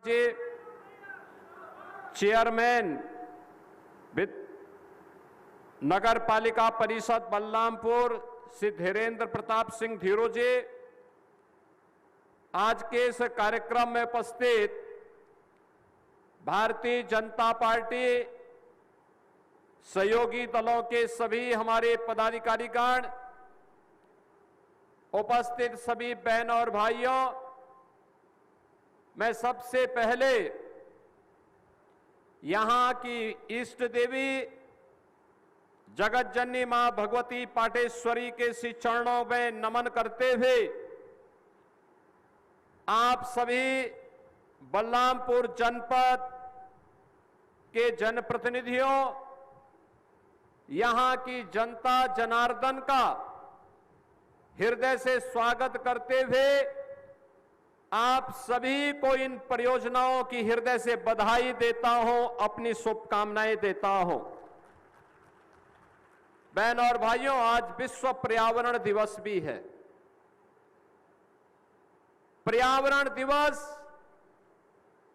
जी, chairman नगर पालिका परिषद बलरामपुर श्री धीरेन्द्र प्रताप सिंह धीरो जी, आज के इस कार्यक्रम में उपस्थित भारतीय जनता पार्टी सहयोगी दलों के सभी हमारे पदाधिकारीगण, उपस्थित सभी बहन और भाइयों, मैं सबसे पहले यहां की इष्ट देवी जगत जननी मां भगवती पाटेश्वरी के श्री चरणों में नमन करते हुए आप सभी बलरामपुर जनपद के जनप्रतिनिधियों, यहां की जनता जनार्दन का हृदय से स्वागत करते हुए आप सभी को इन परियोजनाओं की हृदय से बधाई देता हूं, अपनी शुभकामनाएं देता हूं। बहन और भाइयों, आज विश्व पर्यावरण दिवस भी है। पर्यावरण दिवस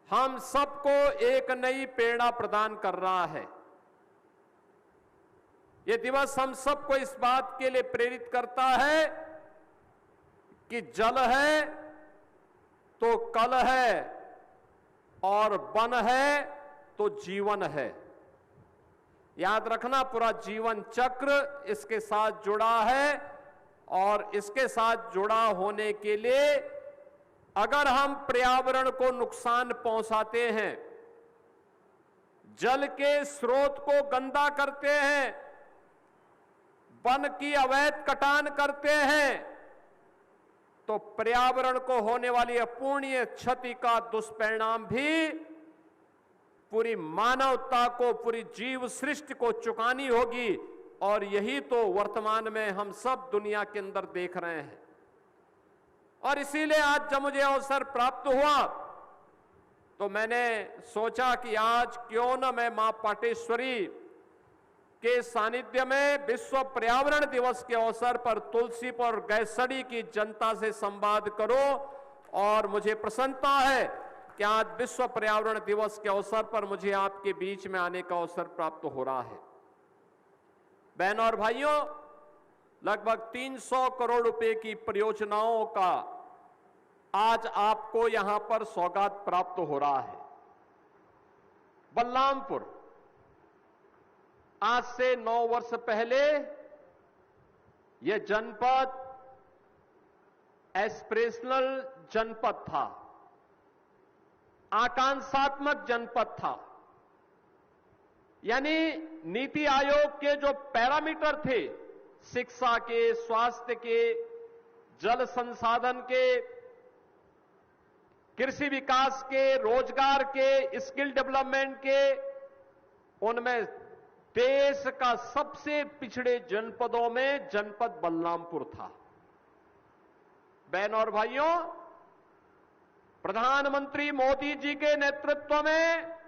हम सबको एक नई प्रेरणा प्रदान कर रहा है। यह दिवस हम सबको इस बात के लिए प्रेरित करता है कि जल है तो कल है और वन है तो जीवन है। याद रखना, पूरा जीवन चक्र इसके साथ जुड़ा है और इसके साथ जुड़ा होने के लिए अगर हम पर्यावरण को नुकसान पहुंचाते हैं, जल के स्रोत को गंदा करते हैं, वन की अवैध कटान करते हैं, तो पर्यावरण को होने वाली अपूर्णीय क्षति का दुष्परिणाम भी पूरी मानवता को, पूरी जीव सृष्टि को चुकानी होगी। और यही तो वर्तमान में हम सब दुनिया के अंदर देख रहे हैं। और इसीलिए आज जब मुझे अवसर प्राप्त हुआ तो मैंने सोचा कि आज क्यों न मैं मां पाटेश्वरी के सानिध्य में विश्व पर्यावरण दिवस के अवसर पर तुलसीपुर और गैसड़ी की जनता से संवाद करो। और मुझे प्रसन्नता है कि आज विश्व पर्यावरण दिवस के अवसर पर मुझे आपके बीच में आने का अवसर प्राप्त हो रहा है। बहन और भाइयों, लगभग 300 करोड़ रुपए की परियोजनाओं का आज आपको यहां पर सौगात प्राप्त हो रहा है। बलरामपुर आज से 9 वर्ष पहले यह जनपद एस्पिरेशनल जनपद था, आकांक्षात्मक जनपद था। यानी नीति आयोग के जो पैरामीटर थे, शिक्षा के, स्वास्थ्य के, जल संसाधन के, कृषि विकास के, रोजगार के, स्किल डेवलपमेंट के, उनमें देश का सबसे पिछड़े जनपदों में जनपद बलरामपुर था। बहन और भाइयों, प्रधानमंत्री मोदी जी के नेतृत्व में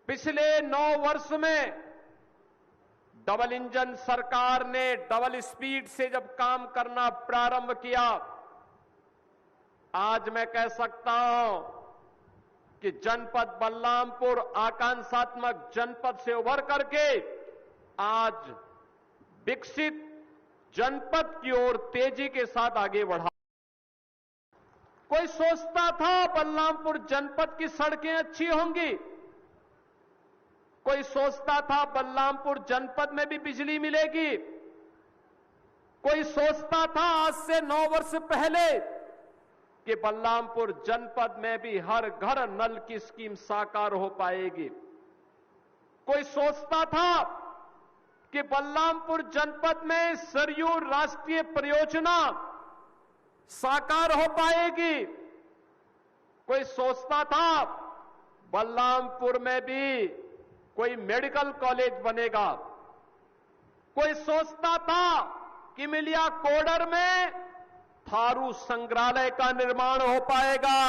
पिछले 9 वर्ष में डबल इंजन सरकार ने डबल स्पीड से जब काम करना प्रारंभ किया, आज मैं कह सकता हूं कि जनपद बलरामपुर आकांक्षात्मक जनपद से उभर करके आज विकसित जनपद की ओर तेजी के साथ आगे बढ़ा। कोई सोचता था बलरामपुर जनपद की सड़कें अच्छी होंगी, कोई सोचता था बलरामपुर जनपद में भी बिजली मिलेगी, कोई सोचता था आज से 9 वर्ष पहले कि बलरामपुर जनपद में भी हर घर नल की स्कीम साकार हो पाएगी। कोई सोचता था कि बलरामपुर जनपद में सरयू राष्ट्रीय परियोजना साकार हो पाएगी। कोई सोचता था बलरामपुर में भी कोई मेडिकल कॉलेज बनेगा। कोई सोचता था कि मिलिया कोडर में थारू संग्रहालय का निर्माण हो पाएगा।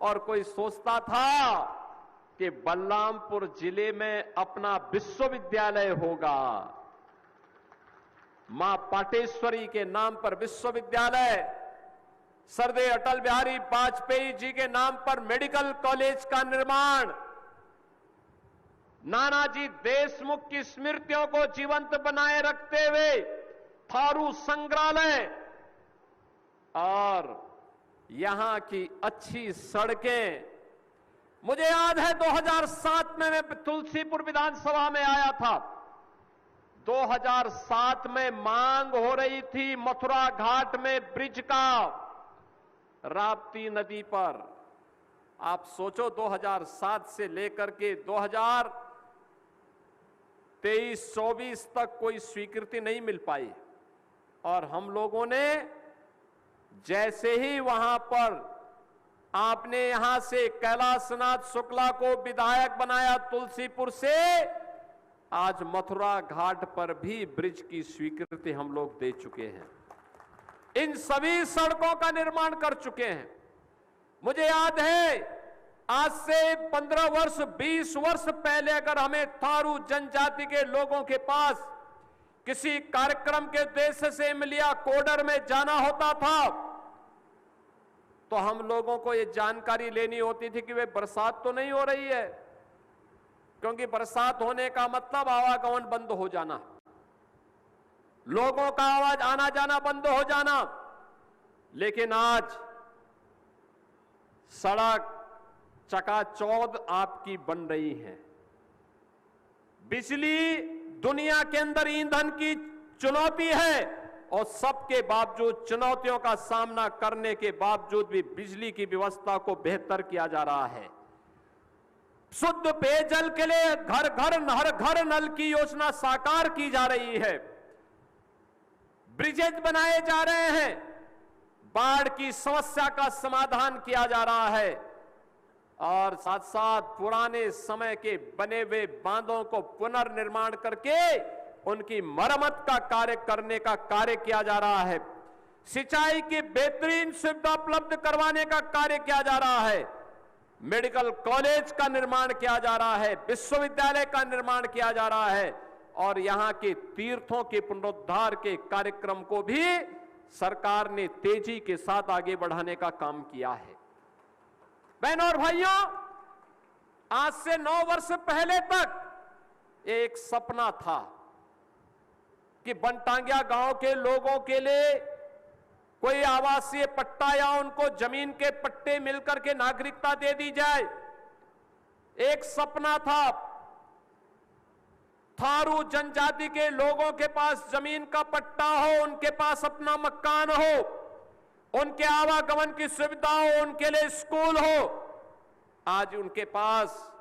और कोई सोचता था कि बलरामपुर जिले में अपना विश्वविद्यालय होगा, मां पाटेश्वरी के नाम पर विश्वविद्यालय। सरदार अटल बिहारी वाजपेयी जी के नाम पर मेडिकल कॉलेज का निर्माण, नानाजी देशमुख की स्मृतियों को जीवंत बनाए रखते हुए थारू संग्रहालय और यहां की अच्छी सड़कें। मुझे याद है 2007 में मैं तुलसीपुर विधानसभा में आया था। 2007 में मांग हो रही थी मथुरा घाट में ब्रिज का, राप्ती नदी पर। आप सोचो 2007 से लेकर के 2023-24 तक कोई स्वीकृति नहीं मिल पाई, और हम लोगों ने जैसे ही वहां पर आपने यहां से कैलाशनाथ शुक्ला को विधायक बनाया तुलसीपुर से, आज मथुरा घाट पर भी ब्रिज की स्वीकृति हम लोग दे चुके हैं। इन सभी सड़कों का निर्माण कर चुके हैं। मुझे याद है आज से 15 वर्ष 20 वर्ष पहले अगर हमें थारू जनजाति के लोगों के पास किसी कार्यक्रम के उद्देश्य से इमलिया कोडर में जाना होता था तो हम लोगों को यह जानकारी लेनी होती थी कि वे बरसात तो नहीं हो रही है, क्योंकि बरसात होने का मतलब आवागमन बंद हो जाना, लोगों का आवाज आना जाना बंद हो जाना। लेकिन आज सड़क चकाचौंध आपकी बन रही है। बिजली दुनिया के अंदर ईंधन की चुनौती है, और सबके बावजूद चुनौतियों का सामना करने के बावजूद भी बिजली की व्यवस्था को बेहतर किया जा रहा है। शुद्ध पेयजल के लिए घर हर घर नल की योजना साकार की जा रही है। ब्रिजेज बनाए जा रहे हैं, बाढ़ की समस्या का समाधान किया जा रहा है, और साथ साथ पुराने समय के बने हुए बांधों को पुनर्निर्माण करके उनकी मरम्मत का कार्य करने का कार्य किया जा रहा है। सिंचाई की बेहतरीन सुविधा उपलब्ध करवाने का कार्य किया जा रहा है। मेडिकल कॉलेज का निर्माण किया जा रहा है, विश्वविद्यालय का निर्माण किया जा रहा है, और यहां के तीर्थों के पुनरुद्धार के कार्यक्रम को भी सरकार ने तेजी के साथ आगे बढ़ाने का काम किया है। बहनों और भाइयों, आज से 9 वर्ष पहले तक एक सपना था कि बनटांगिया गांव के लोगों के लिए कोई आवासीय पट्टा या उनको जमीन के पट्टे मिलकर के नागरिकता दे दी जाए। एक सपना था थारू जनजाति के लोगों के पास जमीन का पट्टा हो, उनके पास अपना मकान हो, उनके आवागमन की सुविधा हो, उनके लिए स्कूल हो। आज उनके पास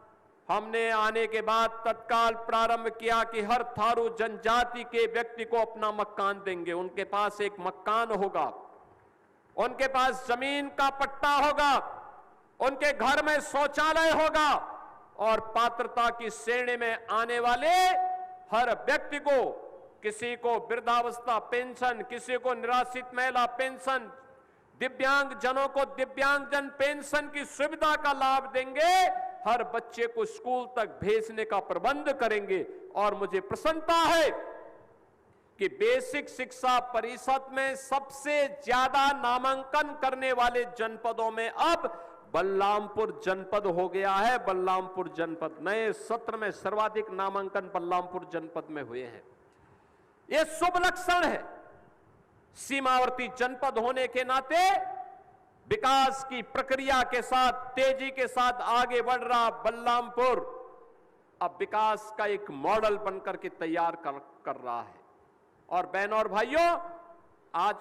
हमने आने के बाद तत्काल प्रारंभ किया कि हर थारू जनजाति के व्यक्ति को अपना मकान देंगे। उनके पास एक मकान होगा, उनके पास जमीन का पट्टा होगा, उनके घर में शौचालय होगा, और पात्रता की श्रेणी में आने वाले हर व्यक्ति को, किसी को वृद्धावस्था पेंशन, किसी को निराश्रित महिला पेंशन, दिव्यांग जनों को दिव्यांगजन पेंशन की सुविधा का लाभ देंगे, हर बच्चे को स्कूल तक भेजने का प्रबंध करेंगे। और मुझे प्रसन्नता है कि बेसिक शिक्षा परिषद में सबसे ज्यादा नामांकन करने वाले जनपदों में अब बलरामपुर जनपद हो गया है। बलरामपुर जनपद नए सत्र में सर्वाधिक नामांकन बलरामपुर जनपद में हुए हैं। यह शुभ लक्षण है। सीमावर्ती जनपद होने के नाते विकास की प्रक्रिया के साथ तेजी के साथ आगे बढ़ रहा बलरामपुर अब विकास का एक मॉडल बनकर के तैयार कर रहा है। और बहनों और भाइयों, आज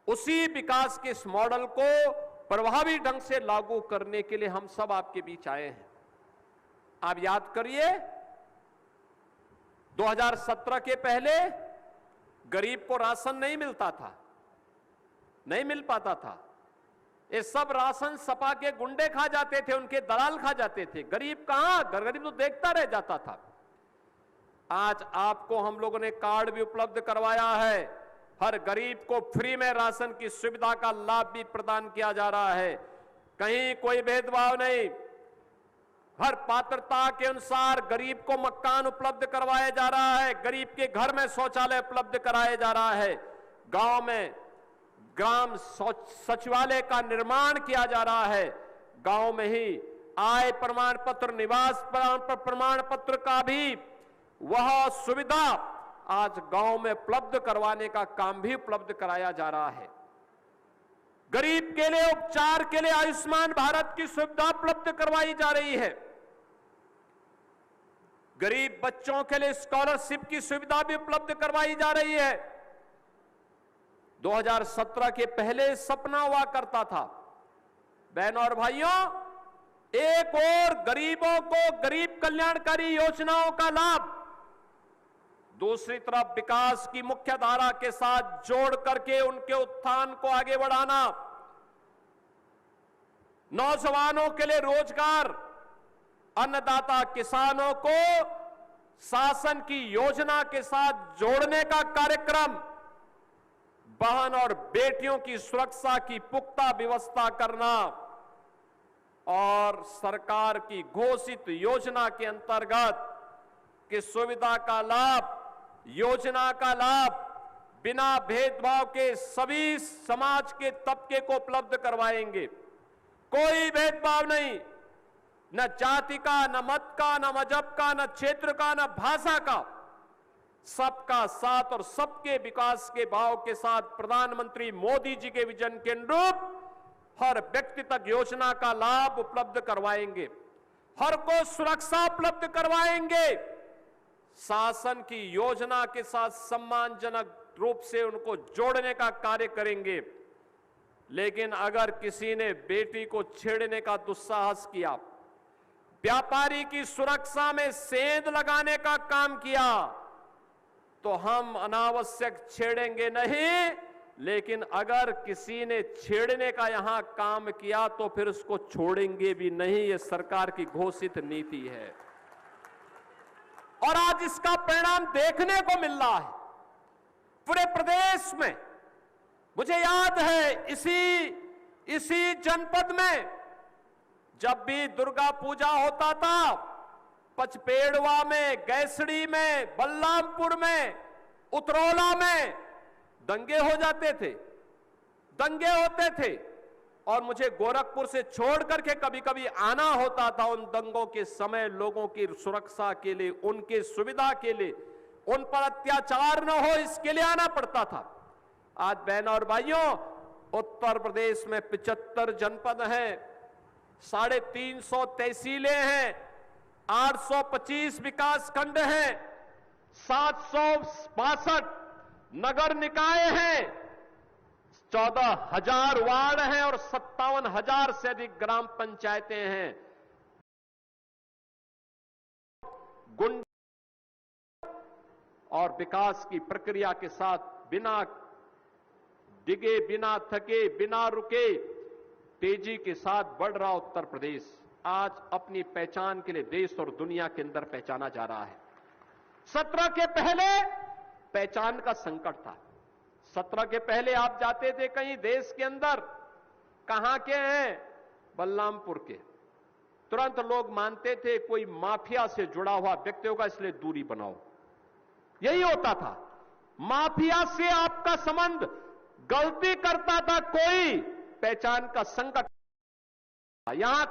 उसी विकास के इस मॉडल को प्रभावी ढंग से लागू करने के लिए हम सब आपके बीच आए हैं। आप याद करिए, 2017 के पहले गरीब को राशन नहीं मिलता था, नहीं मिल पाता था। ये सब राशन सपा के गुंडे खा जाते थे, उनके दलाल खा जाते थे। गरीब कहां, गरीब तो देखता रह जाता था। आज आपको हम लोगों ने कार्ड भी उपलब्ध करवाया है। हर गरीब को फ्री में राशन की सुविधा का लाभ भी प्रदान किया जा रहा है। कहीं कोई भेदभाव नहीं, हर पात्रता के अनुसार गरीब को मकान उपलब्ध करवाया जा रहा है, गरीब के घर में शौचालय उपलब्ध कराया जा रहा है। गांव में ग्राम सचिवालय का निर्माण किया जा रहा है। गांव में ही आय प्रमाण पत्र, निवास प्रमाण पत्र का भी वह सुविधा आज गांव में उपलब्ध करवाने का काम भी उपलब्ध कराया जा रहा है। गरीब के लिए उपचार के लिए आयुष्मान भारत की सुविधा उपलब्ध करवाई जा रही है। गरीब बच्चों के लिए स्कॉलरशिप की सुविधा भी उपलब्ध करवाई जा रही है। 2017 के पहले सपना हुआ करता था, बहनों और भाइयों, एक और गरीबों को गरीब कल्याणकारी योजनाओं का लाभ, दूसरी तरफ विकास की मुख्य धारा के साथ जोड़ करके उनके उत्थान को आगे बढ़ाना, नौजवानों के लिए रोजगार, अन्नदाता किसानों को शासन की योजना के साथ जोड़ने का कार्यक्रम, बहन और बेटियों की सुरक्षा की पुख्ता व्यवस्था करना और सरकार की घोषित योजना के अंतर्गत की सुविधा का लाभ, योजना का लाभ बिना भेदभाव के सभी समाज के तबके को उपलब्ध करवाएंगे। कोई भेदभाव नहीं, न जाति का, न मत का, न मजहब का, न क्षेत्र का, न भाषा का, सबका साथ और सबके विकास के भाव के साथ प्रधानमंत्री मोदी जी के विजन के अनुरूप हर व्यक्ति तक योजना का लाभ उपलब्ध करवाएंगे, हर को सुरक्षा उपलब्ध करवाएंगे, शासन की योजना के साथ सम्मानजनक रूप से उनको जोड़ने का कार्य करेंगे। लेकिन अगर किसी ने बेटी को छेड़ने का दुस्साहस किया, व्यापारी की सुरक्षा में सेंध लगाने का काम किया, तो हम अनावश्यक छेड़ेंगे नहीं, लेकिन अगर किसी ने छेड़ने का यहां काम किया तो फिर उसको छोड़ेंगे भी नहीं। ये सरकार की घोषित नीति है और आज इसका परिणाम देखने को मिल रहा है पूरे प्रदेश में। मुझे याद है इसी जनपद में जब भी दुर्गा पूजा होता था, पचपेड़वा में, गैसड़ी में, बलरामपुर में, उतरौला में दंगे हो जाते थे, दंगे होते थे और मुझे गोरखपुर से छोड़ करके कभी कभी आना होता था उन दंगों के समय, लोगों की सुरक्षा के लिए, उनके सुविधा के लिए, उन पर अत्याचार न हो इसके लिए आना पड़ता था। आज बहनों और भाइयों, उत्तर प्रदेश में 75 जनपद हैं, 350 तहसीलें हैं, 825 विकास खंड हैं, 762 नगर निकाय हैं, 14,000 वार्ड हैं और 57,000 से अधिक ग्राम पंचायतें हैं। गुंड और विकास की प्रक्रिया के साथ बिना डिगे, बिना थके, बिना रुके तेजी के साथ बढ़ रहा उत्तर प्रदेश आज अपनी पहचान के लिए देश और दुनिया के अंदर पहचाना जा रहा है। 17 के पहले पहचान का संकट था। 17 के पहले आप जाते थे कहीं देश के अंदर, कहां के हैं? बलरामपुर के। तुरंत लोग मानते थे कोई माफिया से जुड़ा हुआ व्यक्ति होगा, इसलिए दूरी बनाओ। यही होता था, माफिया से आपका संबंध, गलती करता था कोई, पहचान का संकट। यहां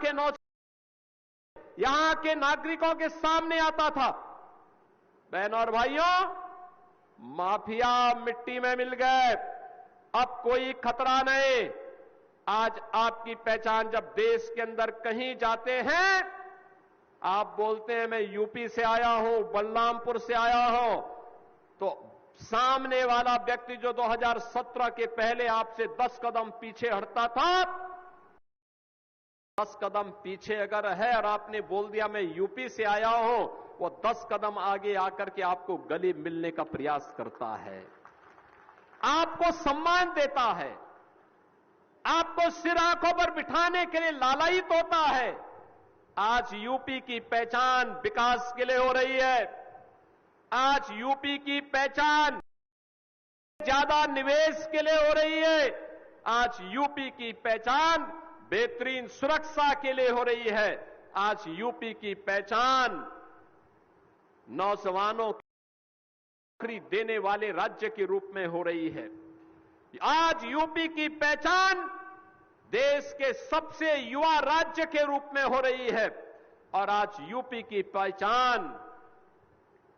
के नागरिकों के सामने आता था। बहनों और भाइयों, माफिया मिट्टी में मिल गए, अब कोई खतरा नहीं। आज आपकी पहचान, जब देश के अंदर कहीं जाते हैं, आप बोलते हैं मैं यूपी से आया हूं, बलरामपुर से आया हूं, तो सामने वाला व्यक्ति जो 2017 के पहले आपसे 10 कदम पीछे हटता था, 10 कदम पीछे अगर है और आपने बोल दिया मैं यूपी से आया हूं, वो 10 कदम आगे आकर के आपको गले मिलने का प्रयास करता है, आपको सम्मान देता है, आपको सिर आंखों पर बिठाने के लिए लालायित होता है। आज यूपी की पहचान विकास के लिए हो रही है। आज यूपी की पहचान ज्यादा निवेश के लिए हो रही है। आज यूपी की पहचान बेहतरीन सुरक्षा के लिए हो रही है। आज यूपी की पहचान नौजवानों को नौकरी देने वाले राज्य के रूप में हो रही है। आज यूपी की पहचान देश के सबसे युवा राज्य के रूप में हो रही है और आज यूपी की पहचान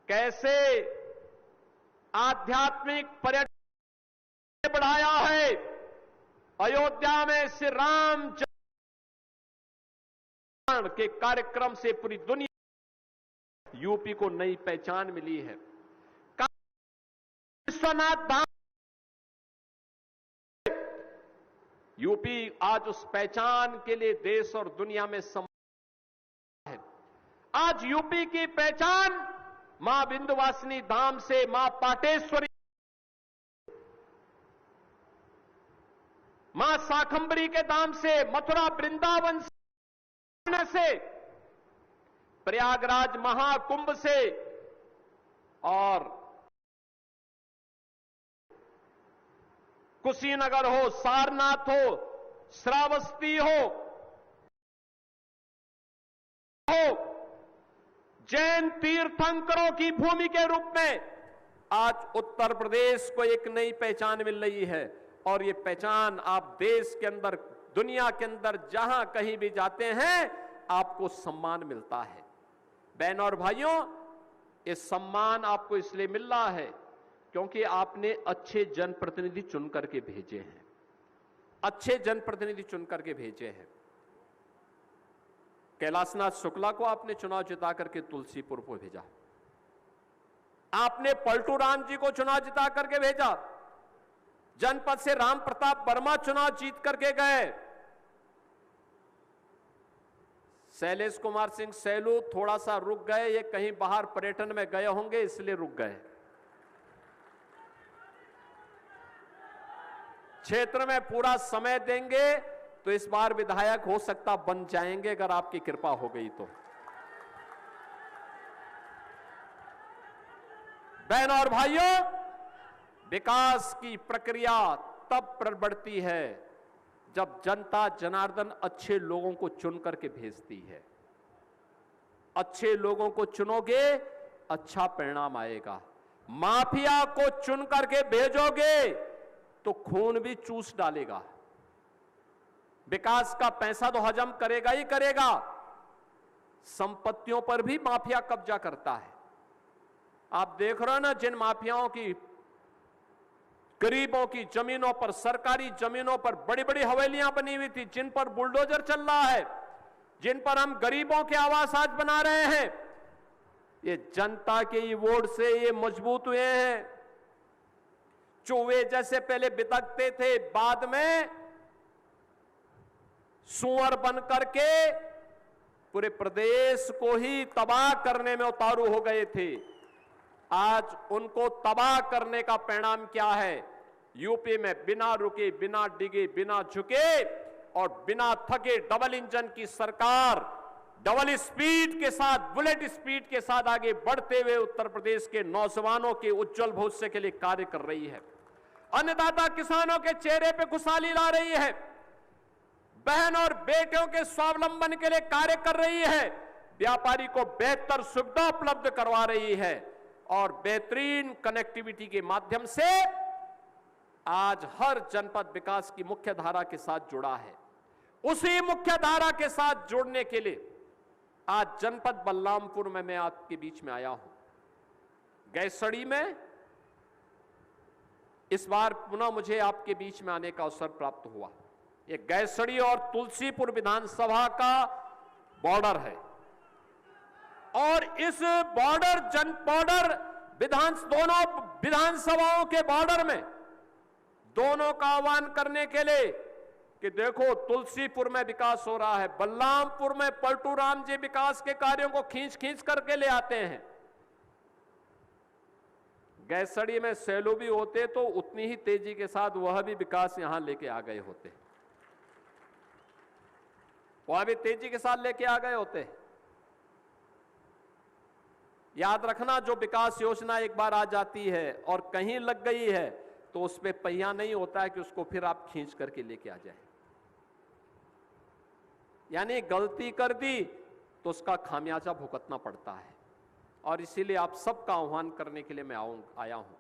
कैसे आध्यात्मिक पर्यटन बढ़ाया है। अयोध्या में श्री राम जन्मोत्सव के कार्यक्रम से पूरी दुनिया यूपी को नई पहचान मिली है। विश्वनाथ धाम यूपी आज उस पहचान के लिए देश और दुनिया में है। आज यूपी की पहचान मां विंध्यवासिनी धाम से मां पाटेश्वरी, मां शाकंभरी के धाम से, मथुरा वृंदावन से, प्रयागराज महाकुंभ से और कुशीनगर हो, सारनाथ हो, श्रावस्ती हो, जैन तीर्थंकरों की भूमि के रूप में आज उत्तर प्रदेश को एक नई पहचान मिल रही है। और ये पहचान आप देश के अंदर, दुनिया के अंदर जहां कहीं भी जाते हैं आपको सम्मान मिलता है। बहनों और भाइयों, ये सम्मान आपको इसलिए मिल रहा है क्योंकि आपने अच्छे जनप्रतिनिधि चुन करके भेजे हैं, अच्छे जनप्रतिनिधि चुन करके भेजे हैं। कैलाशनाथ शुक्ला को आपने चुनाव जिता करके तुलसीपुर को भेजा, आपने पलटू राम जी को चुनाव जिता करके भेजा, जनपद से राम प्रताप वर्मा चुनाव जीत करके गए, शैलेश कुमार सिंह सैलू थोड़ा सा रुक गए, ये कहीं बाहर पर्यटन में गए होंगे इसलिए रुक गए। क्षेत्र में पूरा समय देंगे तो इस बार विधायक हो सकता बन जाएंगे अगर आपकी कृपा हो गई तो। बहनों और भाइयों, विकास की प्रक्रिया तब बढ़ती है जब जनता जनार्दन अच्छे लोगों को चुन करके भेजती है। अच्छे लोगों को चुनोगे, अच्छा परिणाम आएगा। माफिया को चुन करके भेजोगे तो खून भी चूस डालेगा। विकास का पैसा तो हजम करेगा ही करेगा, संपत्तियों पर भी माफिया कब्जा करता है। आप देख रहे हो ना, जिन माफियाओं की, गरीबों की जमीनों पर, सरकारी जमीनों पर बड़ी बड़ी हवेलियां बनी हुई थी, जिन पर बुलडोजर चल रहा है, जिन पर हम गरीबों के आवास आज बना रहे हैं, ये जनता के ही वोट से ये मजबूत हुए हैं। चूहे जैसे पहले बितकते थे, बाद में सुअर बन करके पूरे प्रदेश को ही तबाह करने में उतारू हो गए थे। आज उनको तबाह करने का परिणाम क्या है? यूपी में बिना रुके, बिना डिगे, बिना झुके और बिना थके डबल इंजन की सरकार डबल स्पीड के साथ, बुलेट स्पीड के साथ आगे बढ़ते हुए उत्तर प्रदेश के नौजवानों के उज्जवल भविष्य के लिए कार्य कर रही है। अन्नदाता किसानों के चेहरे पे खुशहाली ला रही है, बहन और बेटियों के स्वावलंबन के लिए कार्य कर रही है, व्यापारी को बेहतर सुविधा उपलब्ध करवा रही है और बेहतरीन कनेक्टिविटी के माध्यम से आज हर जनपद विकास की मुख्य धारा के साथ जुड़ा है। उसी मुख्य धारा के साथ जुड़ने के लिए आज जनपद बलरामपुर में मैं आपके बीच में आया हूं। गैसड़ी में इस बार पुनः मुझे आपके बीच में आने का अवसर प्राप्त हुआ। ये गैसड़ी और तुलसीपुर विधानसभा का बॉर्डर है और इस बॉर्डर दोनों विधानसभाओं के बॉर्डर में दोनों का आह्वान करने के लिए कि देखो तुलसीपुर में विकास हो रहा है, बलरामपुर में पलटू राम जी विकास के कार्यों को खींच खींच करके ले आते हैं। गैसड़ी में सैलू भी होते तो उतनी ही तेजी के साथ वह भी विकास यहां लेके आ गए होते, वह भी तेजी के साथ लेके आ गए होते। याद रखना, जो विकास योजना एक बार आ जाती है और कहीं लग गई है तो उस पे पहिया नहीं होता है कि उसको फिर आप खींच करके लेके आ जाए। यानी गलती कर दी तो उसका खामियाजा भुगतना पड़ता है और इसीलिए आप सबका आह्वान करने के लिए मैं आया हूं।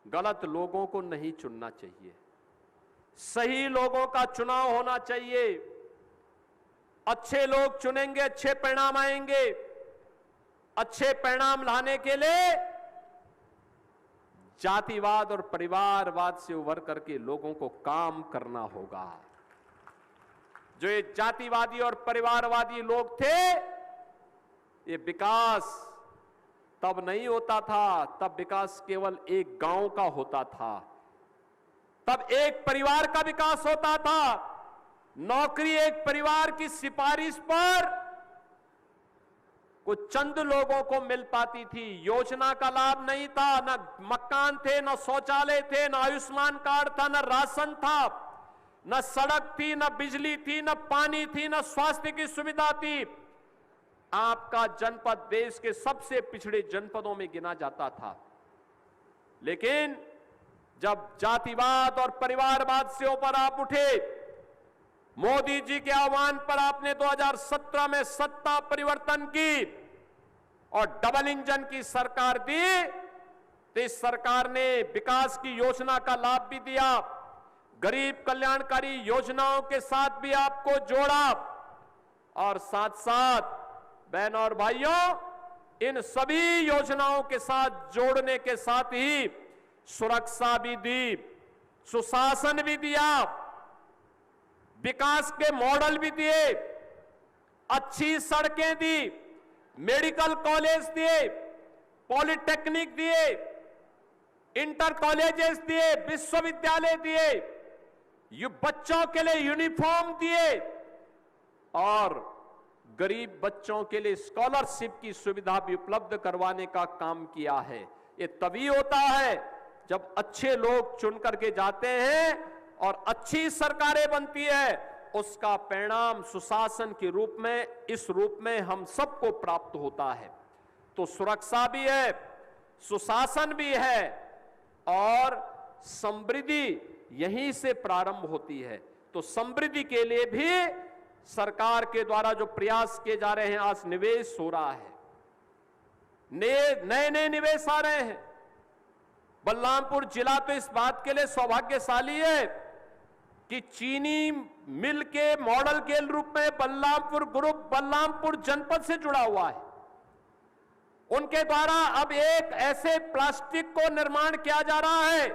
गलत लोगों को नहीं चुनना चाहिए, सही लोगों का चुनाव होना चाहिए। अच्छे लोग चुनेंगे, अच्छे परिणाम आएंगे। अच्छे परिणाम लाने के लिए जातिवाद और परिवारवाद से उभर करके लोगों को काम करना होगा। जो ये जातिवादी और परिवारवादी लोग थे, ये विकास तब नहीं होता था, तब विकास केवल एक गांव का होता था, तब एक परिवार का विकास होता था। नौकरी एक परिवार की सिफारिश पर कुछ चंद लोगों को मिल पाती थी। योजना का लाभ नहीं था, न मकान थे, न शौचालय थे, न आयुष्मान कार्ड था, न राशन था, न सड़क थी, न बिजली थी, न पानी थी, न स्वास्थ्य की सुविधा थी। आपका जनपद देश के सबसे पिछड़े जनपदों में गिना जाता था। लेकिन जब जातिवाद और परिवारवाद से ऊपर आप उठे, मोदी जी के आह्वान पर आपने 2017 में सत्ता परिवर्तन की और डबल इंजन की सरकार दी, तो इस सरकार ने विकास की योजना का लाभ भी दिया, गरीब कल्याणकारी योजनाओं के साथ भी आपको जोड़ा, और साथ साथ बहनों और भाइयों, इन सभी योजनाओं के साथ जोड़ने के साथ ही सुरक्षा भी दी, सुशासन भी दिया, विकास के मॉडल भी दिए, अच्छी सड़कें दी, मेडिकल कॉलेज दिए, पॉलिटेक्निक दिए, इंटर कॉलेजेस दिए, विश्वविद्यालय दिए, बच्चों के लिए यूनिफॉर्म दिए और गरीब बच्चों के लिए स्कॉलरशिप की सुविधा भी उपलब्ध करवाने का काम किया है। ये तभी होता है जब अच्छे लोग चुन करके जाते हैं और अच्छी सरकारें बनती है, उसका परिणाम सुशासन के रूप में, इस रूप में हम सबको प्राप्त होता है। तो सुरक्षा भी है, सुशासन भी है और समृद्धि यहीं से प्रारंभ होती है। तो समृद्धि के लिए भी सरकार के द्वारा जो प्रयास किए जा रहे हैं, आज निवेश हो रहा है, नए नए निवेश आ रहे हैं। बलरामपुर जिला तो इस बात के लिए सौभाग्यशाली है कि चीनी मिल के मॉडल के रूप में बलरामपुर ग्रुप बलरामपुर जनपद से जुड़ा हुआ है। उनके द्वारा अब एक ऐसे प्लास्टिक को निर्माण किया जा रहा है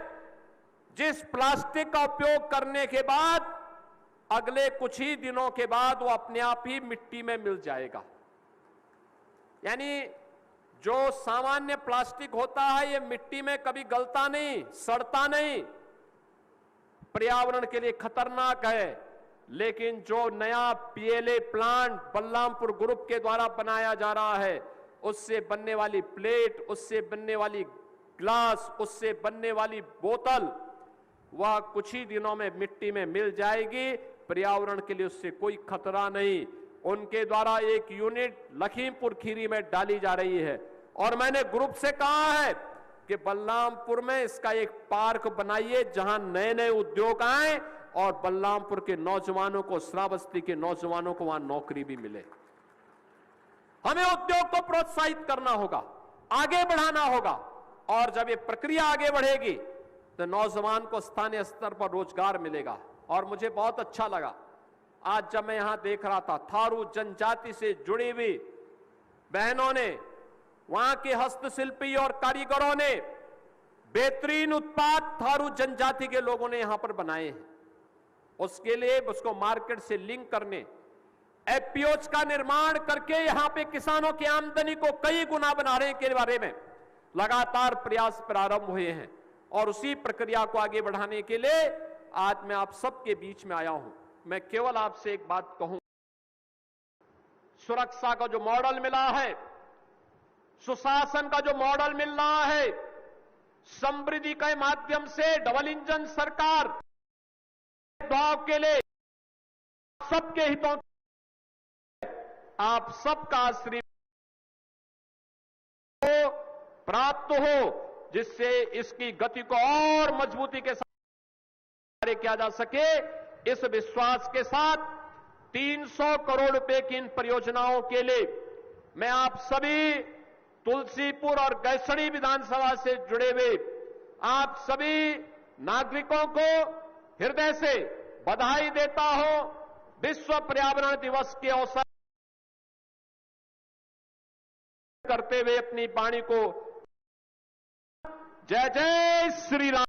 जिस प्लास्टिक का उपयोग करने के बाद अगले कुछ ही दिनों के बाद वो अपने आप ही मिट्टी में मिल जाएगा। यानी जो सामान्य प्लास्टिक होता है ये मिट्टी में कभी गलता नहीं, सड़ता नहीं, पर्यावरण के लिए खतरनाक है। लेकिन जो नया पीएलए प्लांट बलरामपुर ग्रुप के द्वारा बनाया जा रहा है, उससे बनने वाली प्लेट, उससे बनने वाली ग्लास, उससे बनने वाली बोतल, वह कुछ ही दिनों में मिट्टी में मिल जाएगी। पर्यावरण के लिए उससे कोई खतरा नहीं। उनके द्वारा एक यूनिट लखीमपुर खीरी में डाली जा रही है और मैंने ग्रुप से कहा है कि बलरामपुर में इसका एक पार्क बनाइए जहां नए नए उद्योग आए और बलरामपुर के नौजवानों को, श्रावस्ती के नौजवानों को वहां नौकरी भी मिले। हमें उद्योग को प्रोत्साहित करना होगा, आगे बढ़ाना होगा, और जब ये प्रक्रिया आगे बढ़ेगी तो नौजवान को स्थानीय स्तर पर रोजगार मिलेगा। और मुझे बहुत अच्छा लगा आज जब मैं यहां देख रहा था, थारू जनजाति से जुड़ी हुई बहनों ने, वहां के हस्तशिल्पी और कारीगरों ने बेहतरीन उत्पाद थारू जनजाति के लोगों ने यहां पर बनाए हैं। उसके लिए उसको मार्केट से लिंक करने, एफपीओज का निर्माण करके यहां पे किसानों की आमदनी को कई गुना बनाने के बारे में लगातार प्रयास प्रारंभ हुए हैं। और उसी प्रक्रिया को आगे बढ़ाने के लिए आज मैं आप सबके बीच में आया हूं। मैं केवल आपसे एक बात कहूं, सुरक्षा का जो मॉडल मिला है, सुशासन का जो मॉडल मिल रहा है, समृद्धि के माध्यम से डबल इंजन सरकार के लिए सबके हितों, आप सबका आशीर्वाद प्राप्त हो, जिससे इसकी गति को और मजबूती के साथ किया जा सके। इस विश्वास के साथ 300 करोड़ रुपए की इन परियोजनाओं के लिए मैं आप सभी तुलसीपुर और गैसड़ी विधानसभा से जुड़े हुए आप सभी नागरिकों को हृदय से बधाई देता हूं। विश्व पर्यावरण दिवस के अवसर करते हुए अपनी वाणी को जय जय श्री राम।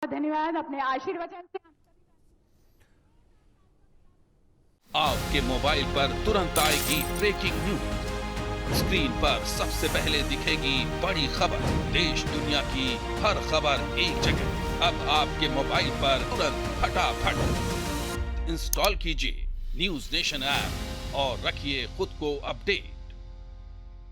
धन्यवाद। अपने आशीर्वचन से आपके मोबाइल पर तुरंत आएगी ब्रेकिंग न्यूज। स्क्रीन पर सबसे पहले दिखेगी बड़ी खबर। देश दुनिया की हर खबर एक जगह। अब आपके मोबाइल पर तुरंत फटाफट इंस्टॉल कीजिए न्यूज नेशन ऐप और रखिए खुद को अपडेट।